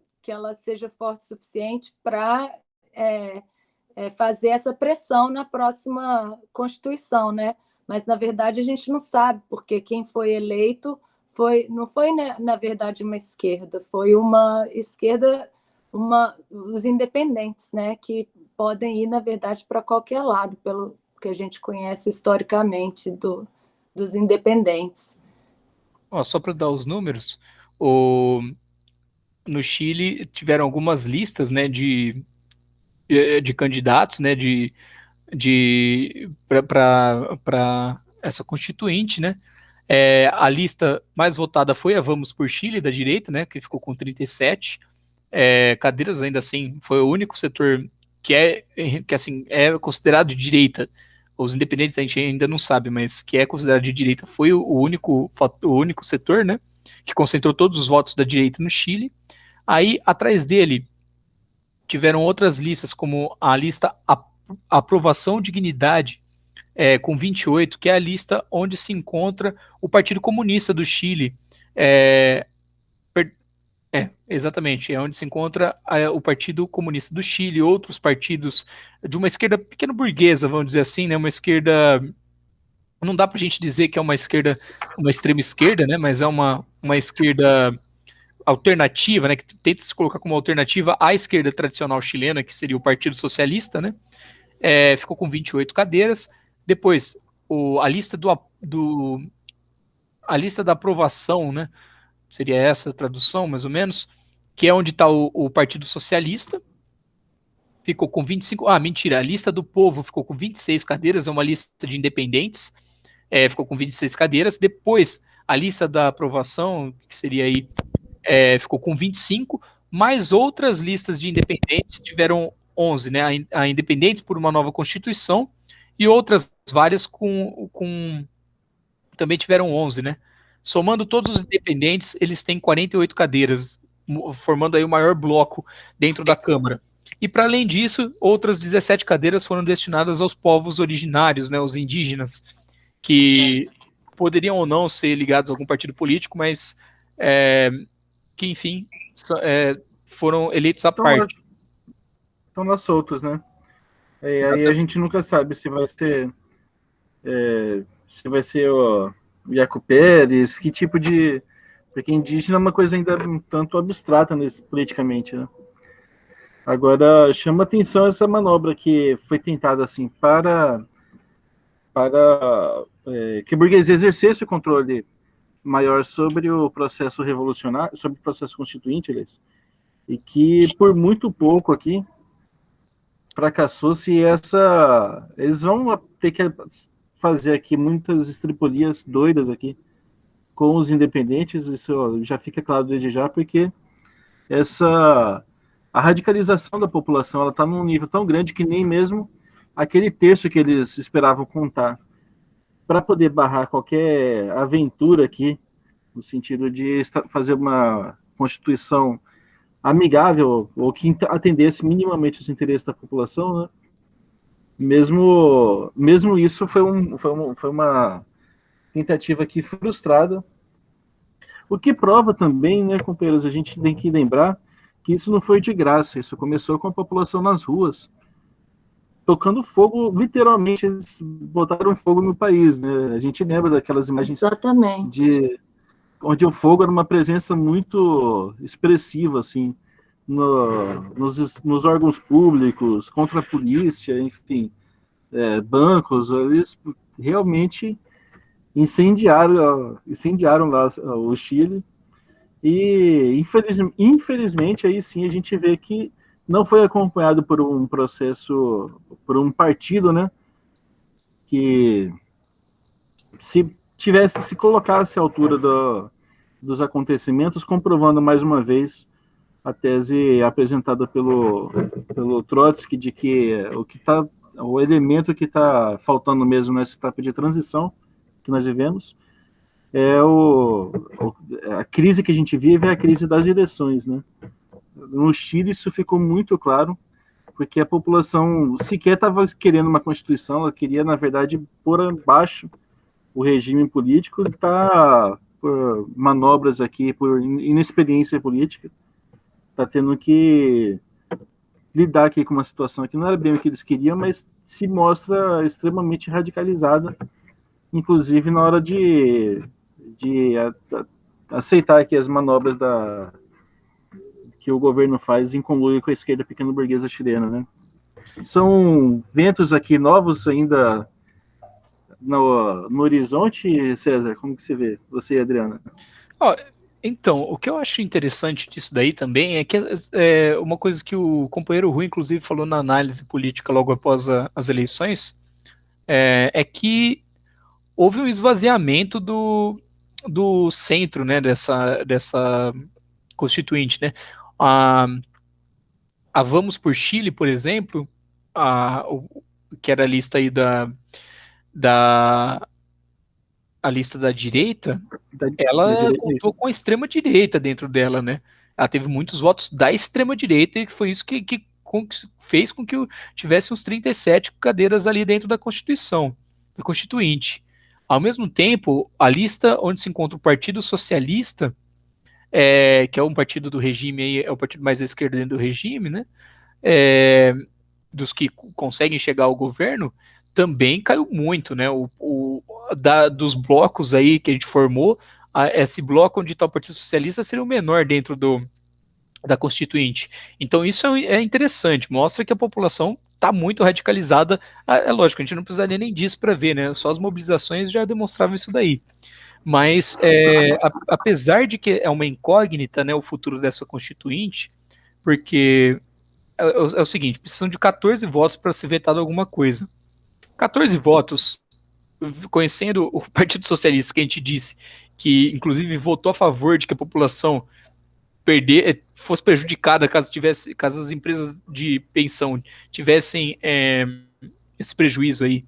seja forte o suficiente para fazer essa pressão na próxima Constituição, né? Mas, na verdade, a gente não sabe, porque quem foi eleito não foi, na verdade, uma esquerda, foi uma esquerda, os independentes, né, que podem ir, na verdade, para qualquer lado, pelo que a gente conhece historicamente dos independentes. Só para dar os números, no Chile tiveram algumas listas, né, de candidatos, né, para essa constituinte, né? A lista mais votada foi a Vamos por Chile, da direita, né, que ficou com 37 cadeiras, ainda assim, foi o único setor que assim, é considerado de direita. Os independentes a gente ainda não sabe, mas que é considerado de direita foi o único setor, né, que concentrou todos os votos da direita no Chile. Aí, atrás dele, tiveram outras listas, como a lista Aprovação Dignidade, com 28, que é a lista onde se encontra o Partido Comunista do Chile. Exatamente, é onde se encontra o Partido Comunista do Chile, outros partidos de uma esquerda pequeno burguesa, vamos dizer assim, né, uma esquerda não dá para a gente dizer que é uma extrema esquerda, né? Mas é uma esquerda alternativa, né? Que tenta se colocar como alternativa à esquerda tradicional chilena, que seria o Partido Socialista, né? Ficou com 28 cadeiras. Depois, a lista a lista da aprovação, né? Seria essa a tradução, mais ou menos, que é onde está o Partido Socialista, ficou com 25. Ah, mentira, a lista do povo ficou com 26 cadeiras, é uma lista de independentes, ficou com 26 cadeiras. Depois, a lista da aprovação, que seria aí, ficou com 25, mais outras listas de independentes tiveram 11, né? A Independentes por uma Nova Constituição e outras várias também tiveram 11, né? Somando todos os independentes, eles têm 48 cadeiras, formando aí o maior bloco dentro da Câmara. E para além disso, outras 17 cadeiras foram destinadas aos povos originários, né, os indígenas, que poderiam ou não ser ligados a algum partido político, mas que, enfim, foram eleitos à parte. Estão lá soltos, né? Aí a gente nunca sabe se vai ser o Iaco Pérez, que tipo de... Porque indígena é uma coisa ainda um tanto abstrata politicamente, né? Agora, chama atenção essa manobra que foi tentada assim para que a burguesia exercesse o controle maior sobre o processo revolucionário, sobre o processo constituinte, aliás, e que por muito pouco aqui fracassou-se eles vão ter que fazer aqui muitas estripulias doidas aqui com os independentes, isso já fica claro desde já, porque a radicalização da população, ela está num nível tão grande que nem mesmo aquele terço que eles esperavam contar para poder barrar qualquer aventura aqui, no sentido de fazer uma constituição amigável ou que atendesse minimamente os interesses da população, né? Mesmo isso foi uma tentativa aqui frustrada, o que prova também, né, companheiros, a gente tem que lembrar que isso não foi de graça, isso começou com a população nas ruas, tocando fogo, literalmente, eles botaram fogo no país, né? A gente lembra daquelas imagens onde o fogo era uma presença muito expressiva, assim, nos órgãos públicos, contra a polícia, enfim, bancos, eles realmente incendiaram lá o Chile, e infelizmente aí sim a gente vê que não foi acompanhado por um processo, por um partido, né, que se colocasse à altura dos acontecimentos, comprovando mais uma vez a tese apresentada pelo Trotsky de que o elemento que está faltando mesmo nessa etapa de transição que nós vivemos a crise que a gente vive é a crise das eleições, né? No Chile isso ficou muito claro, porque a população sequer estava querendo uma constituição, ela queria, na verdade, pôr abaixo o regime político, está por manobras aqui, por inexperiência política, está tendo que lidar aqui com uma situação que não era bem o que eles queriam, mas se mostra extremamente radicalizada, inclusive na hora de aceitar aqui as manobras que o governo faz em conluio com a esquerda pequeno-burguesa chilena, né? São ventos aqui novos ainda no horizonte, César? Como que você vê? Você e a Adriana? Então, o que eu acho interessante disso daí também é que uma coisa que o companheiro Rui, inclusive, falou na análise política logo após as eleições, é que houve um esvaziamento do centro, né, dessa constituinte, né? A Vamos por Chile, por exemplo, que era a lista aí a lista da direita, ela contou com a extrema direita dentro dela, né? Ela teve muitos votos da extrema direita e foi isso que fez com que tivesse uns 37 cadeiras ali dentro da Constituição, da Constituinte. Ao mesmo tempo, a lista onde se encontra o Partido Socialista, que é um partido do regime, é o partido mais à esquerda dentro do regime, né? Dos que conseguem chegar ao governo, também caiu muito, né? dos blocos aí que a gente formou, esse bloco onde está o Partido Socialista seria o menor dentro da Constituinte. Então isso é interessante, mostra que a população está muito radicalizada. É lógico, a gente não precisaria nem disso para ver, né? Só as mobilizações já demonstravam isso daí. Mas, apesar de que é uma incógnita, né, o futuro dessa Constituinte, porque é o seguinte, precisam de 14 votos para ser vetado alguma coisa. 14 votos, conhecendo o Partido Socialista, que a gente disse, que inclusive votou a favor de que a população fosse prejudicada caso as empresas de pensão tivessem esse prejuízo aí.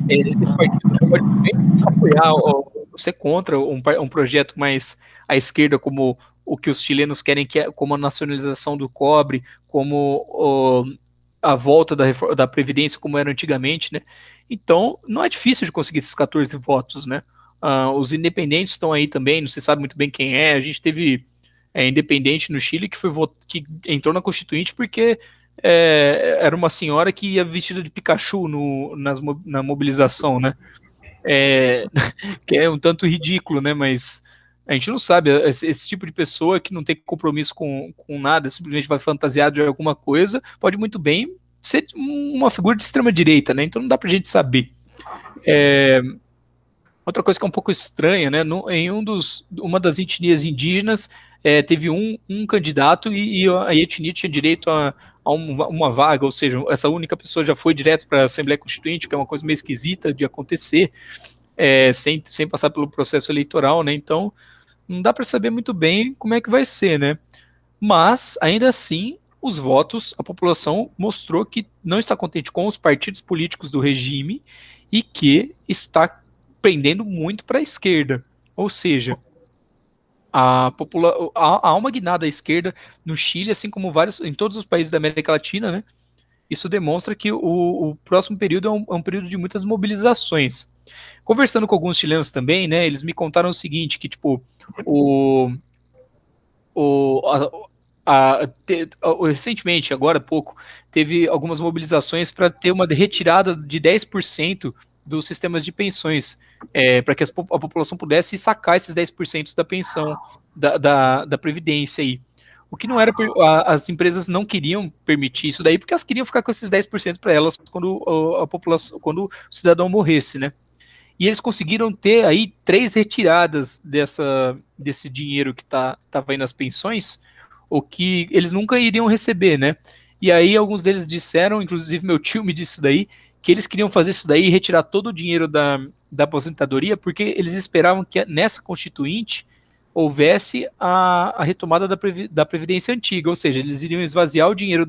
Esse partido pode também apoiar ou ser contra um projeto mais à esquerda, como o que os chilenos querem, que é como a nacionalização do cobre, como a volta da Previdência como era antigamente, né? Então, não é difícil de conseguir esses 14 votos, né? Os independentes estão aí também, não se sabe muito bem quem é. A gente teve independente no Chile que entrou na Constituinte porque era uma senhora que ia vestida de Pikachu na mobilização, né? Que é um tanto ridículo, né? Mas a gente não sabe, esse tipo de pessoa que não tem compromisso com nada, simplesmente vai fantasiado de alguma coisa, pode muito bem ser uma figura de extrema direita, né? Então não dá pra gente saber. Outra coisa que é um pouco estranha, né? Uma das etnias indígenas teve um candidato e a etnia tinha direito a uma vaga, ou seja, essa única pessoa já foi direto para a Assembleia Constituinte, que é uma coisa meio esquisita de acontecer, sem passar pelo processo eleitoral, né? Então não dá para saber muito bem como é que vai ser, né? Mas ainda assim, os votos, a população mostrou que não está contente com os partidos políticos do regime e que está pendendo muito para a esquerda. Ou seja, há uma guinada à esquerda no Chile, assim como em todos os países da América Latina, né? Isso demonstra que o próximo período é um período de muitas mobilizações. Conversando com alguns chilenos também, né? Eles me contaram o seguinte, que tipo, recentemente, agora há pouco, teve algumas mobilizações para ter uma retirada de 10% dos sistemas de pensões, para que a população pudesse sacar esses 10% da pensão, da Previdência aí. O que não era, as empresas não queriam permitir isso daí, porque elas queriam ficar com esses 10% para elas quando o cidadão morresse, né? E eles conseguiram ter aí 3 retiradas desse dinheiro que estava aí nas pensões, o que eles nunca iriam receber, né? E aí alguns deles disseram, inclusive meu tio me disse isso daí, que eles queriam fazer isso daí e retirar todo o dinheiro da aposentadoria, porque eles esperavam que nessa Constituinte houvesse a retomada da Previdência antiga, ou seja, eles iriam esvaziar o dinheiro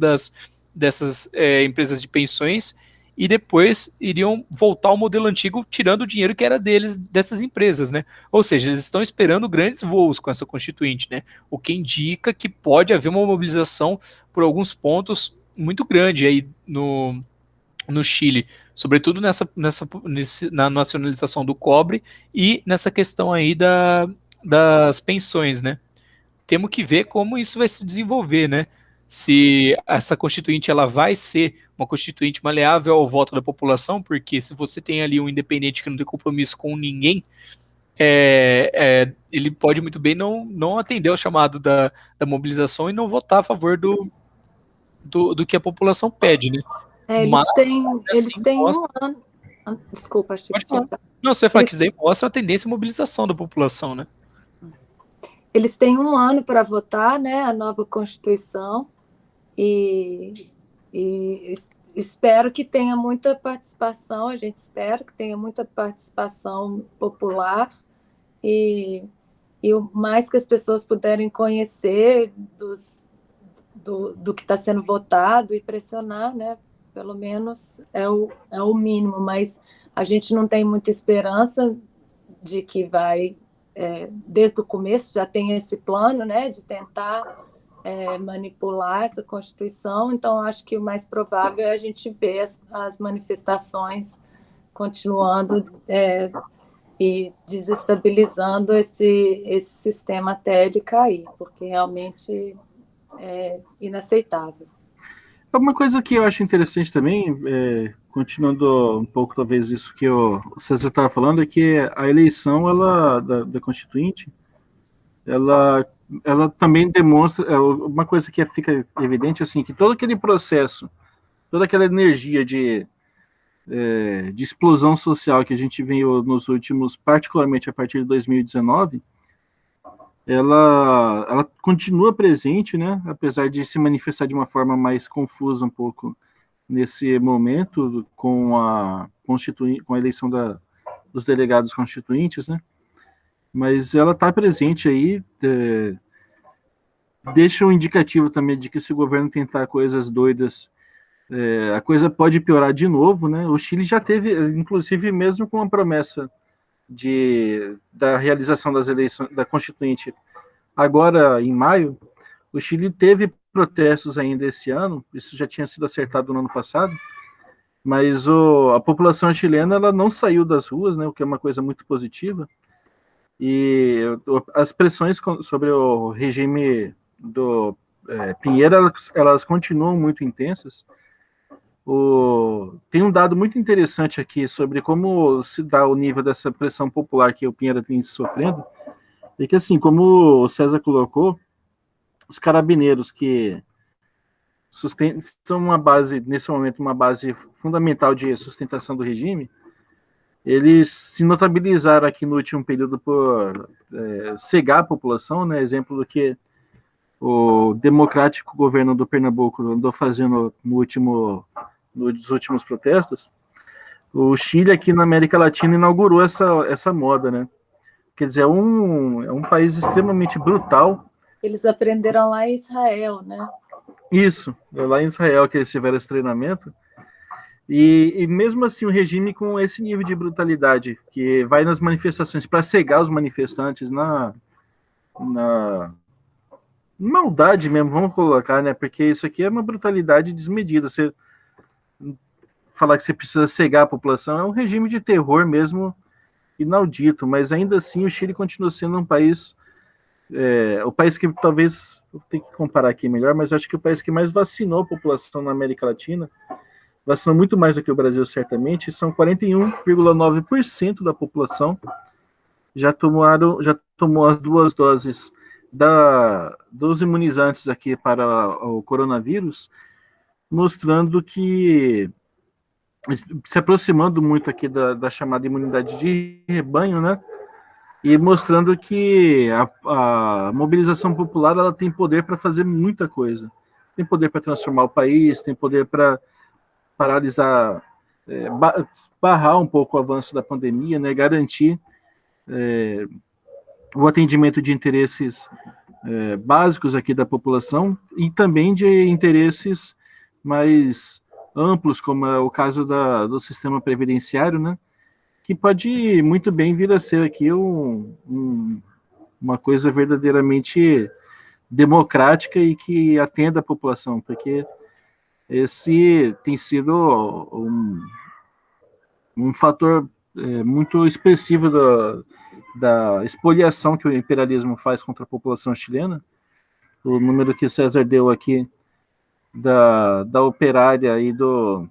dessas empresas de pensões e depois iriam voltar ao modelo antigo, tirando o dinheiro que era dessas empresas, né? Ou seja, eles estão esperando grandes voos com essa Constituinte, né? O que indica que pode haver uma mobilização por alguns pontos muito grande aí no Chile, sobretudo na nacionalização do cobre e nessa questão aí das pensões, né? Temos que ver como isso vai se desenvolver, né? Se essa constituinte ela vai ser uma constituinte maleável ao voto da população, porque se você tem ali um independente que não tem compromisso com ninguém, ele pode muito bem não atender ao chamado da mobilização e não votar a favor do que a população pede, né? Eles têm mostra... um ano. Desculpa, achei que tinha. Não, você vai falar que isso aí mostra a tendência à mobilização da população, né? Eles têm um ano para votar, né, a nova Constituição, e espero que tenha muita participação, a gente espera que tenha muita participação popular e o mais que as pessoas puderem conhecer do que está sendo votado e pressionar, né, pelo menos é o mínimo, mas a gente não tem muita esperança de que vai, desde o começo já tem esse plano, né, de tentar manipular essa Constituição, então acho que o mais provável é a gente ver as manifestações continuando e desestabilizando esse sistema até ele cair, porque realmente é inaceitável. Uma coisa que eu acho interessante também, continuando um pouco, talvez, isso que o César estava falando, é que a eleição da Constituinte, ela também demonstra, uma coisa que fica evidente, assim, que todo aquele processo, toda aquela energia de explosão social que a gente viu nos últimos, particularmente a partir de 2019, ela continua presente, né? Apesar de se manifestar de uma forma mais confusa um pouco nesse momento com com a eleição dos delegados constituintes, né? Mas ela está presente aí, deixa um indicativo também de que se o governo tentar coisas doidas, a coisa pode piorar de novo, né? O Chile já teve, inclusive, mesmo com a promessa da realização das eleições da Constituinte agora em maio, o Chile teve protestos ainda esse ano, isso já tinha sido acertado no ano passado, mas a população chilena ela não saiu das ruas, né, o que é uma coisa muito positiva, e as pressões sobre o regime do Pinheira, elas continuam muito intensas. Tem um dado muito interessante aqui sobre como se dá o nível dessa pressão popular que o Pinheira tem sofrendo, é que, assim, como o César colocou, os carabineiros que são uma base, nesse momento, uma base fundamental de sustentação do regime, eles se notabilizaram aqui no último período por cegar a população, né? Exemplo do que o democrático governo do Pernambuco andou fazendo nos últimos protestos. O Chile, aqui na América Latina, inaugurou essa moda, né? Quer dizer, é um país extremamente brutal. Eles aprenderam lá em Israel, né? Isso, é lá em Israel que eles tiveram esse treinamento. E mesmo assim, o regime com esse nível de brutalidade, que vai nas manifestações para cegar os manifestantes na maldade mesmo, vamos colocar, né? Porque isso aqui é uma brutalidade desmedida. Você falar que você precisa cegar a população é um regime de terror mesmo inaudito, mas ainda assim o Chile continua sendo um país, o país que talvez, vou ter que comparar aqui melhor, mas acho que o país que mais vacinou a população na América Latina, vacinou muito mais do que o Brasil, certamente, são 41,9% da população já tomou as 2 doses dos imunizantes aqui para o coronavírus, mostrando que, se aproximando muito aqui da chamada imunidade de rebanho, né? E mostrando que a mobilização popular ela tem poder para fazer muita coisa. Tem poder para transformar o país, tem poder para paralisar, barrar um pouco o avanço da pandemia, né? Garantir o atendimento de interesses básicos aqui da população e também de interesses mais amplos, como é o caso do sistema previdenciário, né? Que pode muito bem vir a ser aqui uma coisa verdadeiramente democrática e que atenda a população, porque esse tem sido um fator muito expressivo da expoliação que o imperialismo faz contra a população chilena. O número que César deu aqui da operária e do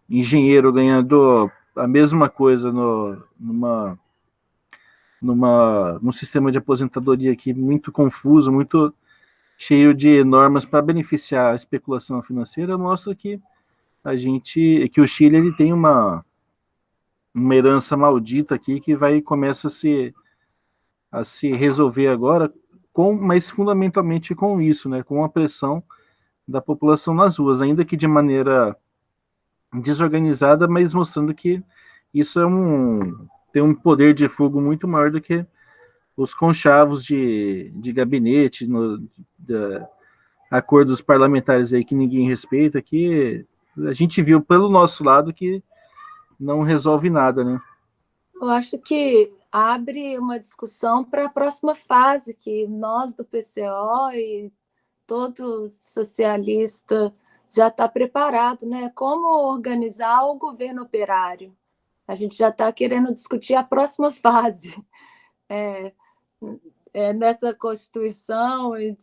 engenheiro ganhando a mesma coisa num sistema de aposentadoria aqui muito confuso, muito cheio de normas para beneficiar a especulação financeira, mostra que que o Chile ele tem uma herança maldita aqui que começa a se resolver agora, mas fundamentalmente com isso, né, com a pressão da população nas ruas, ainda que de maneira desorganizada, mas mostrando que isso tem um poder de fogo muito maior do que os conchavos de gabinete, acordos parlamentares aí que ninguém respeita, que a gente viu pelo nosso lado que não resolve nada, né? Eu acho que abre uma discussão para a próxima fase, que nós do PCO e todo socialista já está preparado, né? Como organizar o governo operário. A gente já está querendo discutir a próxima fase. nessa Constituição, e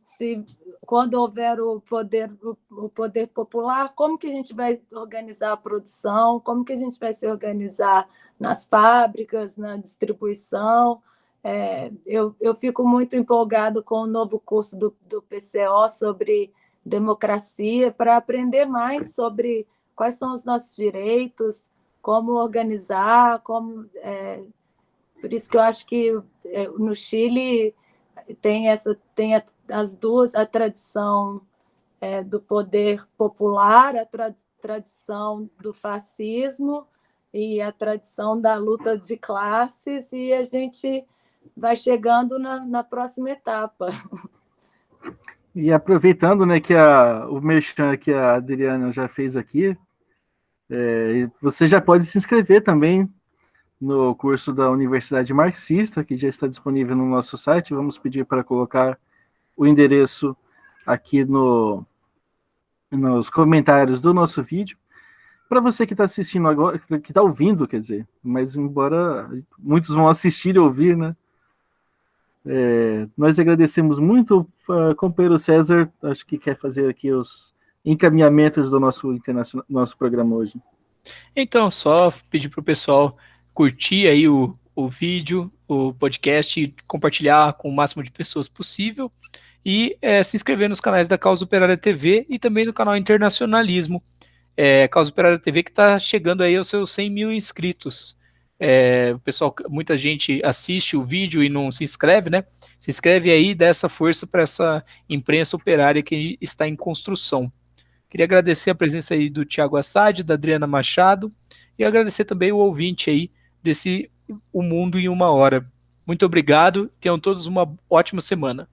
quando houver o poder popular, como que a gente vai organizar a produção, como que a gente vai se organizar nas fábricas, na distribuição. Eu fico muito empolgado com o novo curso do PCO sobre democracia, para aprender mais sobre quais são os nossos direitos, como organizar, por isso que eu acho que no Chile tem as duas, a tradição do poder popular, a tradição do fascismo e a tradição da luta de classes, e a gente vai chegando na próxima etapa. E aproveitando, né, que o merchan que a Adriana já fez aqui, você já pode se inscrever também no curso da Universidade Marxista, que já está disponível no nosso site. Vamos pedir para colocar o endereço aqui nos comentários do nosso vídeo. Para você que está assistindo agora, que está ouvindo, quer dizer, mas embora muitos vão assistir e ouvir, né? Nós agradecemos muito. Companheiro César, acho que quer fazer aqui os encaminhamentos do nosso programa hoje. Então, só pedir para o pessoal curtir aí o vídeo, o podcast, compartilhar com o máximo de pessoas possível e se inscrever nos canais da Causa Operária TV e também no canal Internacionalismo. Causa Operária TV que está chegando aí aos seus 100 mil inscritos. O pessoal, muita gente assiste o vídeo e não se inscreve, né? Se inscreve aí e dá essa força para essa imprensa operária que está em construção. Queria agradecer a presença aí do Thiago Assad, da Adriana Machado, e agradecer também o ouvinte aí desse O Mundo em Uma Hora. Muito obrigado, tenham todos uma ótima semana.